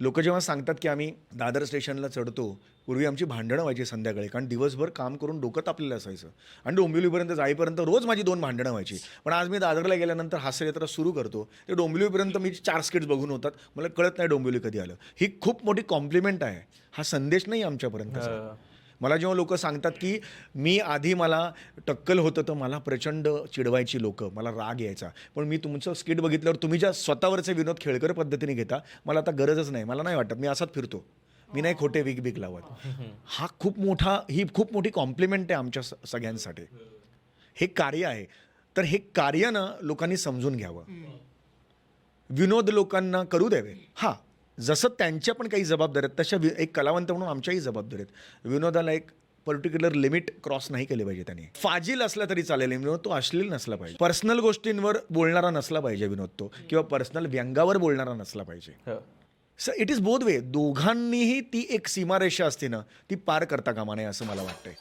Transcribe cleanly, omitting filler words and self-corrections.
लोकं जेव्हा सांगतात, की आम्ही दादर स्टेशनला चढतो, पूर्वी आमची भांडणं व्हायची संध्याकाळी, कारण दिवसभर काम करून डोकं तापलेलं असायचं आणि डोंबिवलीपर्यंत जाईपर्यंत रोज माझी 2 भांडणं व्हायची. पण आज मी दादरला गेल्यानंतर हास्यजत्रा सुरू करतो, ते डोंबिवलीपर्यंत मी 4 स्किट्स बघून होतात. मला कळत नाही डोंबिवली कधी आलं. ही खूप मोठी कॉम्प्लिमेंट आहे. हा संदेश नाही आमच्यापर्यंतचा. मला जेव्हा लोकं सांगतात, की मी आधी मला टक्कल होतं, तर मला प्रचंड चिडवायची लोकं, मला राग यायचा. पण मी तुमचं स्किट बघितल्यावर तुम्ही ज्या स्वतःवरचे विनोद खेळकर पद्धतीने घेता, मला आता गरजच नाही. मला नाही वाटत. मी असाच फिरतो. मी नाही खोटे विग-बिग लावत. ही खूप मोठी कॉम्प्लिमेंट आहे आमच्या सगळ्यांसाठी. हे कार्य आहे. तर हे कार्य ना लोकांनी समजून घ्यावं. विनोद लोकांना करू द्यावे. हां, जसं त्यांच्या पण काही जबाबदाऱ्या आहेत, तशा एक कलावंत म्हणून आमच्याही जबाबदाऱ्या आहेत. विनोदाला एक पर्टिक्युलर लिमिट क्रॉस नाही केली पाहिजे त्यांनी. फाजील असला तरी चालेल विनोद, तो अश्लील नसला पाहिजे. पर्सनल गोष्टींवर बोलणारा नसला पाहिजे विनोद तो, किंवा पर्सनल व्यंगावर बोलणारा नसला पाहिजे. Sir it is both way. दोघांनीही ती एक सीमारेषा असते ना, ती पार करता कामा नये असं मला वाटतंय.